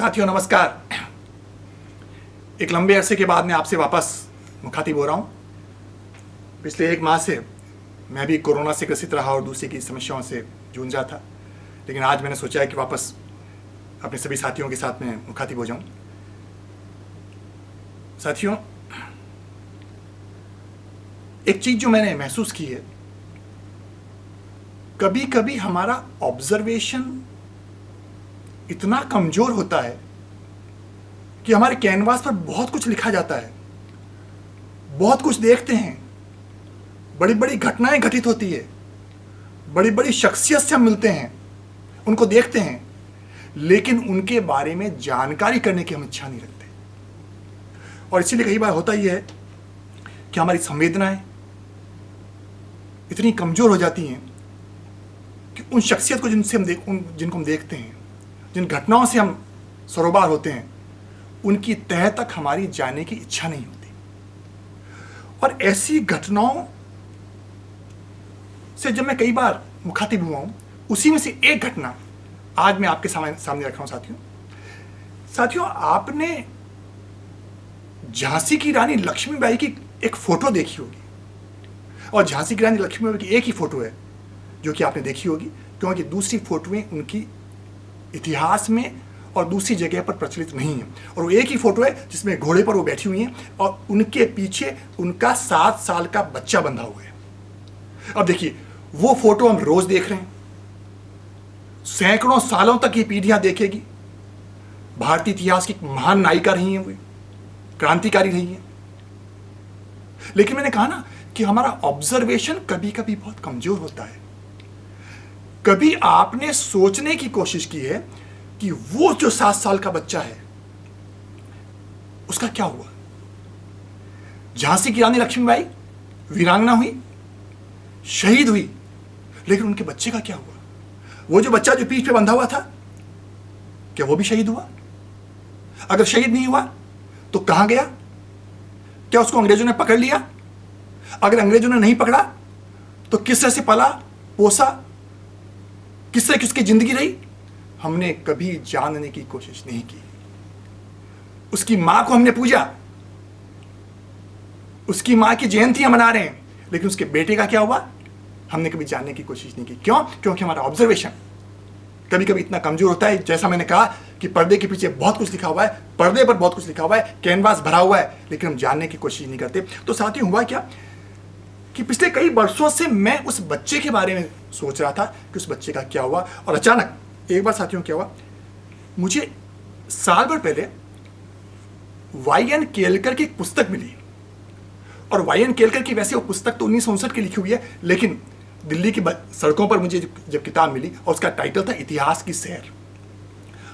साथियों नमस्कार। एक लंबे अरसे के बाद मैं आपसे वापस मुखातिब हो रहा हूँ। पिछले 1 माह से मैं भी कोरोना से ग्रसित रहा और दूसरे की समस्याओं से जूझा था, लेकिन आज मैंने सोचा है कि वापस अपने सभी साथियों के साथ में मुखातिब हो जाऊँ। साथियों, एक चीज़ जो मैंने महसूस की है, कभी कभी हमारा ऑब्जर्वेशन इतना कमज़ोर होता है कि हमारे कैनवास पर बहुत कुछ लिखा जाता है, बहुत कुछ देखते हैं, बड़ी बड़ी घटनाएं घटित होती है, बड़ी बड़ी शख्सियत से हम मिलते हैं, उनको देखते हैं, लेकिन उनके बारे में जानकारी करने की हम इच्छा नहीं रखते। और इसीलिए कई बार होता ही है कि हमारी संवेदनाएं इतनी कमज़ोर हो जाती हैं कि उन शख्सियत को जिनको हम देखते हैं, जिन घटनाओं से हम सरोबार होते हैं, उनकी तह तक हमारी जाने की इच्छा नहीं होती। और ऐसी घटनाओं से जब मैं कई बार मुखातिब हुआ हूं, उसी में से एक घटना आज मैं आपके सामने रख रहा हूं। साथियों, आपने झांसी की रानी लक्ष्मीबाई की एक फोटो देखी होगी, और झांसी की रानी लक्ष्मीबाई की एक ही फोटो है जो कि आपने देखी होगी, क्योंकि दूसरी फोटोएं उनकी इतिहास में और दूसरी जगह पर प्रचलित नहीं है। और वो एक ही फोटो है जिसमें घोड़े पर वो बैठी हुई हैं और उनके पीछे उनका 7 साल का बच्चा बंधा हुआ है। अब देखिए, वो फोटो हम रोज देख रहे हैं, सैकड़ों सालों तक ये पीढ़ियां देखेगी। भारतीय इतिहास की महान नायिका रही हैं, वो क्रांतिकारी रही हैं। लेकिन मैंने कहा ना कि हमारा ऑब्जर्वेशन कभी कभी बहुत कमजोर होता है। कभी आपने सोचने की कोशिश की है कि वो जो 7 साल का बच्चा है उसका क्या हुआ? झांसी की रानी लक्ष्मीबाई वीरांगना हुई, शहीद हुई, लेकिन उनके बच्चे का क्या हुआ? वो जो बच्चा जो पीठ पे बंधा हुआ था, क्या वो भी शहीद हुआ? अगर शहीद नहीं हुआ तो कहां गया? क्या उसको अंग्रेजों ने पकड़ लिया? अगर अंग्रेजों ने नहीं पकड़ा तो किस तरह से पला पोसा, किस तरह की उसकी जिंदगी रही? हमने कभी जानने की कोशिश नहीं की। उसकी मां को हमने पूजा, उसकी मां की जयंती हम मना रहे हैं, लेकिन उसके बेटे का क्या हुआ हमने कभी जानने की कोशिश नहीं की। क्यों? क्योंकि हमारा ऑब्जर्वेशन कभी कभी इतना कमजोर होता है। जैसा मैंने कहा कि पर्दे के पीछे बहुत कुछ लिखा हुआ है, पर्दे पर बहुत कुछ लिखा हुआ है, कैनवास भरा हुआ है, लेकिन हम जानने की कोशिश नहीं करते। तो साथियों, हुआ क्या कि पिछले कई वर्षों से मैं उस बच्चे के बारे में सोच रहा था कि उस बच्चे का क्या हुआ। और अचानक एक बार साथियों क्या हुआ, मुझे साल भर पहले वाई.एन. केलकर की एक पुस्तक मिली। और वाई.एन. केलकर की वैसे वो पुस्तक तो 1959 की लिखी हुई है, लेकिन दिल्ली की सड़कों पर मुझे जब किताब मिली और उसका टाइटल था इतिहास की सैर,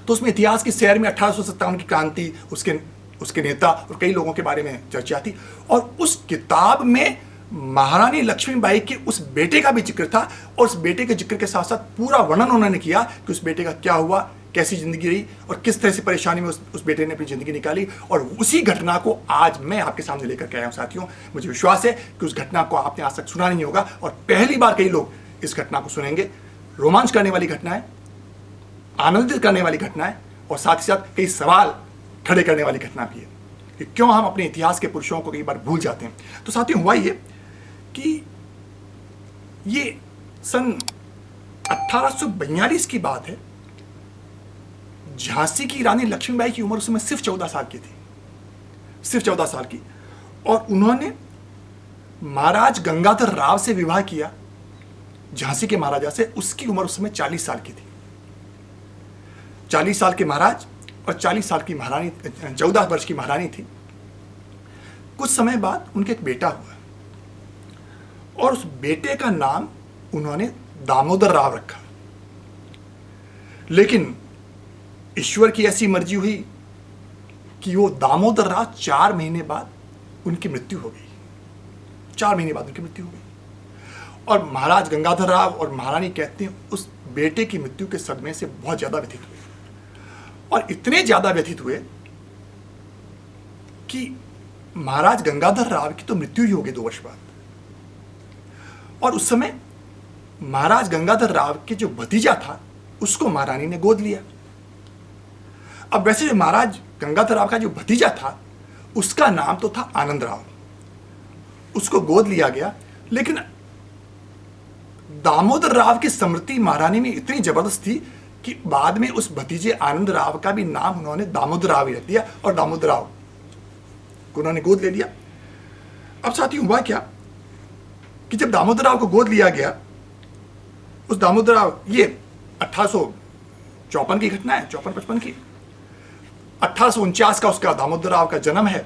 तो उसमें इतिहास की सैर में 1857 की क्रांति, उसके नेता और कई लोगों के बारे में चर्चा थी। और उस किताब में महारानी लक्ष्मीबाई के उस बेटे का भी जिक्र था, और उस बेटे के जिक्र के साथ साथ पूरा वर्णन उन्होंने किया कि उस बेटे का क्या हुआ, कैसी जिंदगी रही और किस तरह से परेशानी में उस बेटे ने अपनी जिंदगी निकाली। और उसी घटना को आज मैं आपके सामने लेकर के आया हूं। साथियों, मुझे विश्वास है कि उस घटना को आपने आज तक सुना नहीं होगा, और पहली बार कई लोग इस घटना को सुनेंगे। रोमांच करने वाली घटना है, आनंदित करने वाली घटना है, और साथ ही साथ कई सवाल खड़े करने वाली घटना भी है कि क्यों हम अपने इतिहास के पुरुषों को कई बार भूल जाते हैं। तो साथियों, हुआ ये कि ये सन 1842 की बात है। झांसी की रानी लक्ष्मीबाई की उम्र उस समय सिर्फ 14 साल की थी, सिर्फ 14 साल की। और उन्होंने महाराज गंगाधर राव से विवाह किया, झांसी के महाराजा से। उसकी उम्र उस समय 40 साल की थी। 40 साल के महाराज और 40 साल की महारानी, 14 वर्ष की महारानी थी। कुछ समय बाद उनके एक बेटा हुआ, और उस बेटे का नाम उन्होंने दामोदर राव रखा। लेकिन ईश्वर की ऐसी मर्जी हुई कि वो दामोदर राव 4 महीने बाद उनकी मृत्यु हो गई। 4 महीने बाद उनकी मृत्यु हो गई। और महाराज गंगाधर राव और महारानी कहते हैं उस बेटे की मृत्यु के सदमे से बहुत ज्यादा व्यथित हुए, और इतने ज्यादा व्यथित हुए कि महाराज गंगाधर राव की तो मृत्यु ही हो गई 2 वर्ष बाद। और उस समय महाराज गंगाधर राव के जो भतीजा था उसको महारानी ने गोद लिया। अब वैसे जो महाराज गंगाधर राव का जो भतीजा था उसका नाम तो था आनंद राव, उसको गोद लिया गया। लेकिन दामोदर राव की स्मृति महारानी में इतनी जबरदस्त थी कि बाद में उस भतीजे आनंद राव का भी नाम उन्होंने दामोदर राव ही रख दिया और दामोदर राव को उन्होंने गोद ले लिया। अब साथी हुआ क्या कि जब दामोदर राव को गोद लिया गया, उस दामोदर राव, ये 1854 की घटना है, 54-55 की, 1849 का उसका दामोदर राव का जन्म है।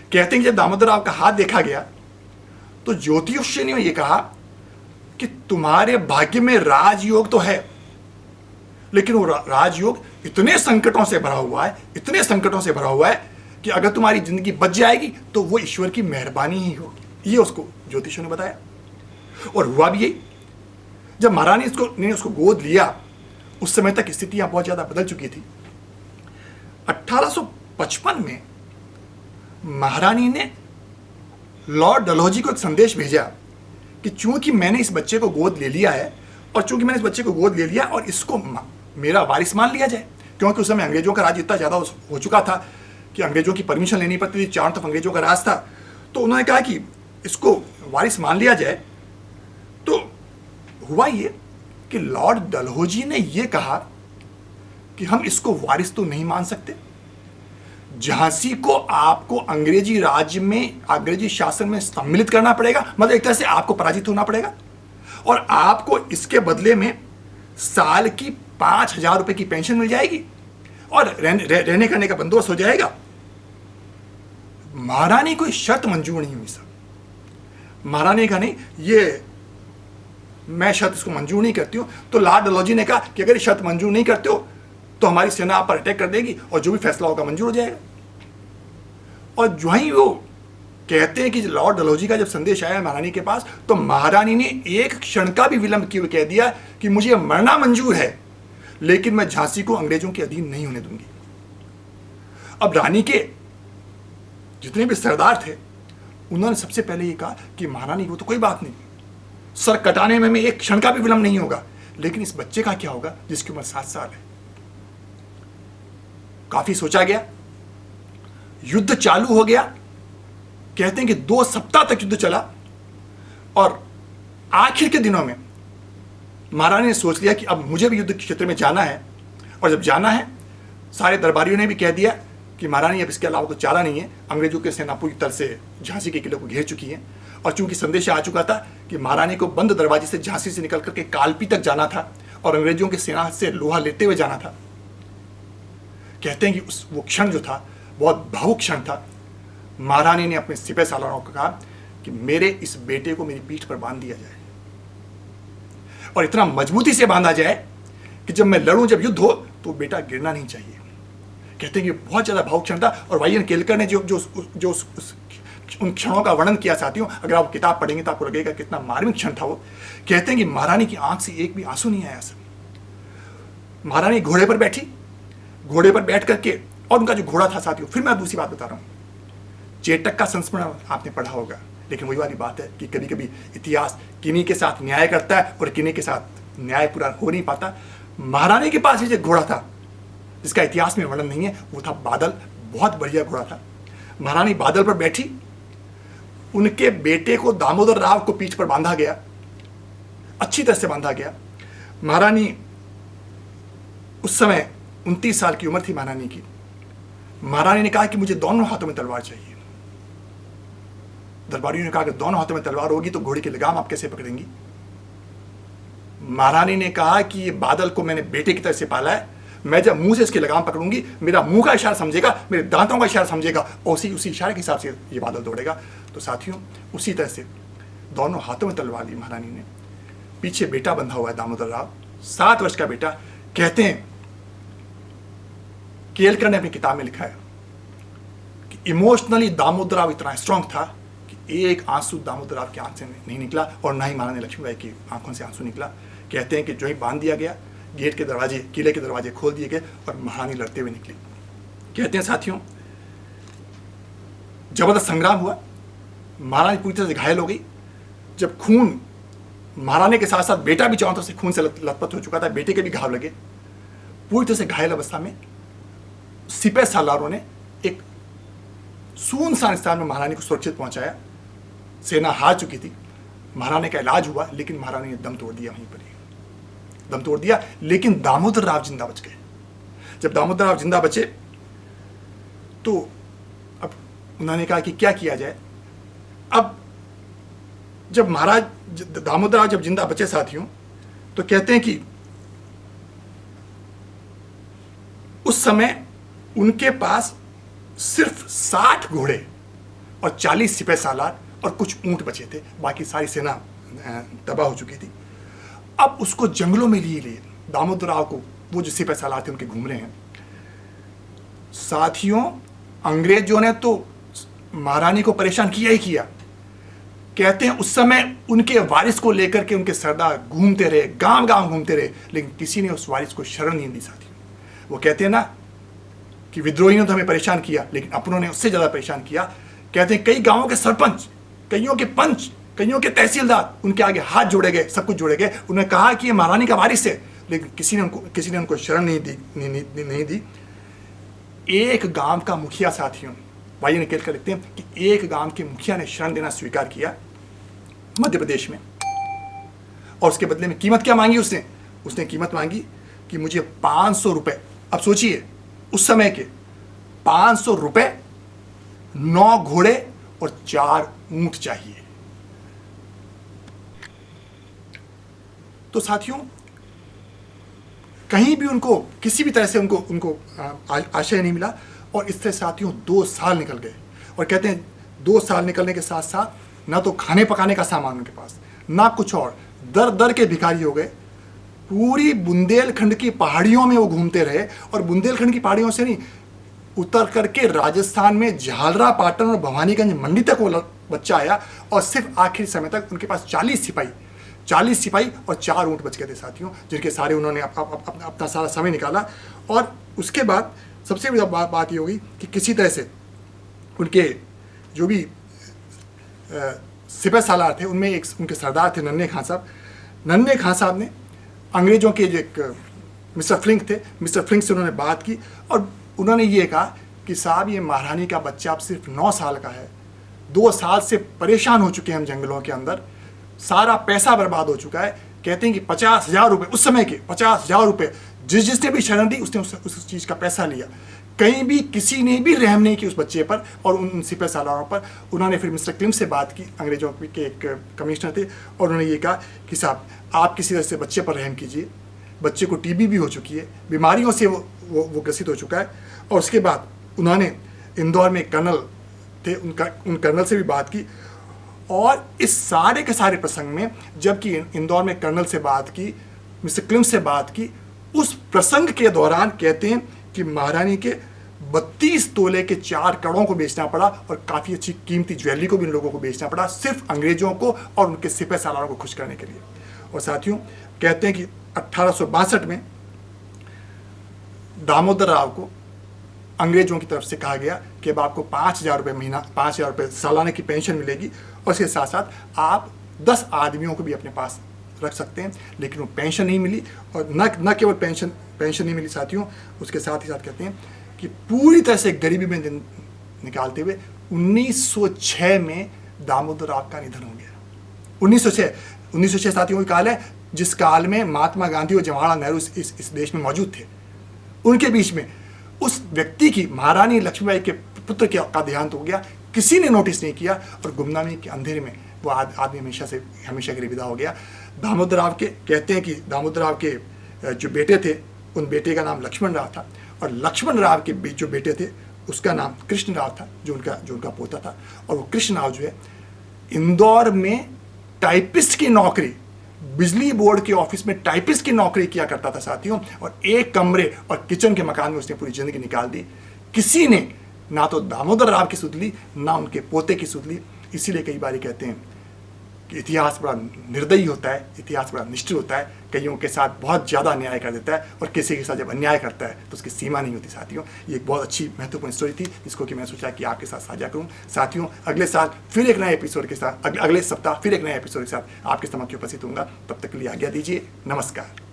कहते हैं कि जब दामोदर राव का हाथ देखा गया तो ज्योतिषी ने ये कहा कि तुम्हारे भाग्य में राजयोग तो है, लेकिन वो राजयोग इतने संकटों से भरा हुआ है, इतने संकटों से भरा हुआ है कि अगर तुम्हारी जिंदगी बच जाएगी तो वो ईश्वर की मेहरबानी ही होगी। ये उसको ज्योतिषियों ने बताया और हुआ भी यही। जब महारानी ने उसको गोद लिया, उस समय तक स्थितियां बहुत ज्यादा बदल चुकी थी। 1855 में महारानी ने लॉर्ड डलहौजी को एक संदेश भेजा कि चूंकि मैंने इस बच्चे को गोद ले लिया है और चूंकि मैंने इस बच्चे को गोद ले लिया और इसको मेरा वारिस मान लिया जाए, क्योंकि उस समय अंग्रेजों का राज इतना ज़्यादा हो चुका था कि अंग्रेजों की परमिशन लेनी पड़ती थी, चारों तरफ अंग्रेजों का राज था। तो उन्होंने कहा कि इसको वारिस मान लिया जाए। तो हुआ ये कि लॉर्ड डलहौजी ने यह कहा कि हम इसको वारिस तो नहीं मान सकते, झांसी को आपको अंग्रेजी राज्य में, अंग्रेजी शासन में सम्मिलित करना पड़ेगा, मतलब एक तरह से आपको पराजित होना पड़ेगा और आपको इसके बदले में साल की 5,000 रुपए की पेंशन मिल जाएगी और रहने करने का बंदोबस्त हो जाएगा। महारानी को शर्त मंजूर नहीं हुई सर। महारानी का नहीं, ये मैं शर्त इसको मंजूर नहीं करती हूं। तो लॉर्ड डलहौजी ने कहा कि अगर शर्त मंजूर नहीं करते हो तो हमारी सेना आप पर अटैक कर देगी और जो भी फैसला होगा मंजूर हो जाएगा। और जो ही वो कहते हैं कि लॉर्ड डलहौजी का जब संदेश आया महारानी के पास, तो महारानी ने एक क्षण का भी विलंब किए हुए कह दिया कि मुझे मरना मंजूर है, लेकिन मैं झांसी को अंग्रेजों के अधीन नहीं होने दूंगी। अब रानी के जितने भी सरदार थे उन्होंने सबसे पहले ये कहा कि महारानी वो तो कोई बात नहीं, सर कटाने में एक क्षण का भी विलंब नहीं होगा, लेकिन इस बच्चे का क्या होगा जिसकी उम्र 7 साल है। काफी सोचा गया, युद्ध चालू हो गया। कहते हैं कि 2 सप्ताह तक युद्ध चला और आखिर के दिनों में महारानी ने सोच लिया कि अब मुझे भी युद्ध क्षेत्र में जाना है। और जब जाना है, सारे दरबारियों ने भी कह दिया कि महारानी अब इसके अलावा कुछ चारा नहीं है, अंग्रेजों की सेना पूरी तरह से झांसी के किले को घेर चुकी है। और चूंकि संदेश आ चुका था कि महारानी को बंद दरवाजे से झांसी से निकल करके कालपी तक जाना था और अंग्रेजों की सेना से लोहा लेते हुए जाना था। कहते हैं कि वो क्षण जो था बहुत भावुक क्षण था। महारानी ने अपने सिपह सालारों को कहा कि मेरे इस बेटे को मेरी पीठ पर बांध दिया जाए और इतना मजबूती से बांधा जाए कि जब मैं लड़ूं, जब युद्ध हो, तो बेटा गिरना नहीं चाहिए। कहते हैं कि बहुत ज्यादा भावुक क्षण था। और वाई एन केलकर ने जो उन क्षणों का वर्णन किया साथियों, अगर आप किताब पढ़ेंगे तो आपको लगेगा कितना मार्मिक क्षण था वो। कहते हैं कि महारानी की आंख से एक भी आंसू नहीं आया सर। महारानी घोड़े पर बैठी, घोड़े पर बैठ करके, और उनका जो घोड़ा था साथियों, फिर मैं दूसरी बात बता रहा हूं, चेटक का संस्मरण आपने पढ़ा होगा, लेकिन वही वाली बात है कि कभी कभी इतिहास किन्हीं के साथ न्याय करता है और किन्हीं के साथ न्याय पूरा हो नहीं पाता। महारानी के पास भी जो घोड़ा था जिसका इतिहास में वर्णन नहीं है, वो था बादल। बहुत बढ़िया घोड़ा था। महारानी बादल पर बैठी, उनके बेटे को दामोदर राव को पीठ पर बांधा गया, अच्छी तरह से बांधा गया। महारानी उस समय 29 साल की उम्र थी महारानी की। महारानी ने कहा कि मुझे दोनों हाथों में तलवार चाहिए। दरबारियों ने कहा कि दोनों हाथों में तलवार होगी तो घोड़े की लगाम आप कैसे पकड़ेंगी। महारानी ने कहा कि ये बादल को मैंने बेटे की तरह से पाला है, मैं जब मुंह से इसकी लगाम पकड़ूंगी, मेरा मुंह का इशारा समझेगा, मेरे दांतों का इशारा समझेगा और उसी इशारे के हिसाब से ये बादल दौड़ेगा। तो साथियों, उसी तरह से दोनों हाथों में तलवार ली महारानी ने। पीछे बेटा बंधा हुआ है दामोदर राव, 7 वर्ष का बेटा। कहते हैं केलकर ने अपनी किताब में लिखा है कि इमोशनली दामोदर राव इतना स्ट्रांग था कि एक आंसू दामोदर राव की आंख से नहीं निकला और ना ही महारानी लक्ष्मीबाई की आंखों से आंसू निकला। कहते हैं कि जो ही बांध दिया गया, गेट के दरवाजे, किले के दरवाजे खोल दिए गए और महारानी लड़ते हुए निकली। कहते हैं साथियों, जबरदस्त संग्राम हुआ। महारानी पूरी तरह से घायल हो गई। जब खून, महारानी के साथ साथ बेटा भी चारों तरफ से खून से लथपथ हो चुका था, बेटे के भी घाव लगे। पूरी तरह से घायल अवस्था में सिपह सालारों ने एक सुनसान स्थान में महारानी को सुरक्षित पहुंचाया। सेना हार चुकी थी, महारानी का इलाज हुआ, लेकिन महारानी ने दम तोड़ दिया, वहीं पर ही दम तोड़ दिया। लेकिन दामोदर राव जिंदा बच गए। जब दामोदर राव जिंदा बचे तो अब उन्होंने कहा कि क्या किया जाए। अब जब महाराज दामोदर राव जब जिंदा बचे साथियों, तो कहते हैं कि उस समय उनके पास सिर्फ 60 घोड़े और 40 सिपह सालार और कुछ ऊंट बचे थे, बाकी सारी सेना तबाह हो चुकी थी। अब उसको जंगलों में लिए दामोदर राव को, वो जो सिपह सालार थे उनके घूम रहे हैं। साथियों, अंग्रेजों ने तो महारानी को परेशान किया ही किया। कहते हैं उस समय उनके वारिस को लेकर के उनके सरदार घूमते रहे, गांव गांव घूमते रहे, लेकिन किसी ने उस वारिस को शरण नहीं दी। साथियों, वो कहते हैं ना कि विद्रोही ने तो हमें परेशान किया, लेकिन अपनों ने उससे ज्यादा परेशान किया। कहते हैं कई गांवों के सरपंच, कईयों के पंच, कईयों के तहसीलदार उनके आगे हाथ जोड़े गए, सब कुछ जोड़े गए। उन्होंने कहा कि ये महारानी का वारिस है, लेकिन किसी ने उनको शरण नहीं दी। एक गांव का मुखिया, साथियों, भाई निकल कर लिखते हैं कि एक गांव के मुखिया ने शरण देना स्वीकार किया मध्य प्रदेश में, और उसके बदले में कीमत क्या मांगी उसने कीमत मांगी कि मुझे 500 रुपए, अब सोचिए उस समय के 500 रुपए, 9 घोड़े और 4 ऊंट चाहिए। तो साथियों, कहीं भी उनको किसी भी तरह से उनको आशय नहीं मिला, और इस तरह साथियों 2 साल निकल गए। और कहते हैं 2 साल निकलने के साथ साथ ना तो खाने पकाने का सामान उनके पास, ना कुछ और, दर दर के भिखारी हो गए। पूरी बुंदेलखंड की पहाड़ियों में वो घूमते रहे, और बुंदेलखंड की पहाड़ियों से नहीं, उतर करके राजस्थान में झालरा पाटन और भवानीगंज मंडी तक वो बच्चा आया, और सिर्फ आखिरी समय तक उनके पास 40 सिपाही और 4 ऊंट बच गए थे साथियों, जिनके सारे उन्होंने अपना सारा समय निकाला। और उसके बाद सबसे बड़ी बात ये होगी कि किसी तरह से उनके जो भी सिपह सालार थे, उनमें एक उनके सरदार थे नन्हे खां साहब। नन्हे खां साहब ने अंग्रेजों के जो एक मिस्टर फ्लिंक थे, मिस्टर फ्लिंक से उन्होंने बात की, और उन्होंने ये कहा कि साहब, ये महारानी का बच्चा अब सिर्फ 9 साल का है, 2 साल से परेशान हो चुके हैं हम जंगलों के अंदर, सारा पैसा बर्बाद हो चुका है। कहते हैं कि 50,000 रुपये, उस समय के 50,000 रुपये, जिसने भी शरण दी उसने उस चीज़ का पैसा लिया। कहीं भी किसी ने भी रहम नहीं की उस बच्चे पर और उन सिपह सालारों पर। उन्होंने फिर मिस्टर क्लिम से बात की, अंग्रेजों के एक कमिश्नर थे, और उन्होंने ये कहा कि साहब, आप किसी तरह से बच्चे पर रहम कीजिए, बच्चे को टीबी भी हो चुकी है, बीमारियों से वो ग्रसित हो चुका है। और उसके बाद उन्होंने इंदौर में एक कर्नल थे, उन कर्नल से भी बात की। और इस सारे के सारे प्रसंग में, जबकि इंदौर में कर्नल से बात की, मिस्टर क्लिम से बात की, उस प्रसंग के दौरान कहते हैं कि महारानी के 32 तोले के 4 कड़ों को बेचना पड़ा, और काफ़ी अच्छी कीमती ज्वेलरी को भी इन लोगों को बेचना पड़ा, सिर्फ अंग्रेजों को और उनके सिपह सालारों को खुश करने के लिए। और साथियों, कहते हैं कि 1862 में दामोदर राव को अंग्रेजों की तरफ से कहा गया कि अब आपको 5,000 रुपये महीना, 5,000 रुपये सालाना की पेंशन मिलेगी, और इसके साथ साथ आप 10 आदमियों को भी अपने पास रख सकते हैं। लेकिन वो पेंशन नहीं मिली, और न केवल पेंशन नहीं मिली साथियों, उसके साथ ही साथ कहते हैं कि पूरी तरह से गरीबी में दिन निकालते हुए 1906 में दामोदर राव का निधन हो गया। 1906 साथियों का काल है, जिस काल में महात्मा गांधी और जवाहरलाल नेहरू इस देश में मौजूद थे। उनके बीच में उस व्यक्ति की, महारानी लक्ष्मीबाई के पुत्र का देहांत हो गया, किसी ने नोटिस नहीं किया, और गुमनामी के अंधेरे में वो आदमी हमेशा के लिए विदा हो गया। दामोदर राव के, कहते हैं कि दामोदर राव के जो बेटे थे, उन बेटे का नाम लक्ष्मण राव था, और लक्ष्मण राव के जो बेटे थे उसका नाम कृष्ण राव था, जो उनका पोता था। और वो कृष्ण राव जो है, इंदौर में टाइपिस्ट की नौकरी, बिजली बोर्ड के ऑफिस में टाइपिस्ट की नौकरी किया करता था साथियों, और एक कमरे और किचन के मकान में उसने पूरी जिंदगी निकाल दी। किसी ने ना तो दामोदर राव की सुध ली, ना उनके पोते की सुध ली। इसीलिए कई बार कहते हैं कि इतिहास बड़ा निर्दयी होता है, इतिहास बड़ा निष्ठुर होता है, कईयों के साथ बहुत ज़्यादा अन्याय कर देता है, और किसी के साथ जब अन्याय करता है तो उसकी सीमा नहीं होती साथियों। ये एक बहुत अच्छी महत्वपूर्ण स्टोरी थी, जिसको कि मैं सोचा कि आपके साथ साझा करूं। साथियों, अगले साल फिर एक नए एपिसोड के साथ, अगले सप्ताह फिर एक नए एपिसोड के साथ आपके समक्ष उपस्थित होऊंगा। तब तक के लिए आज्ञा दीजिए। नमस्कार।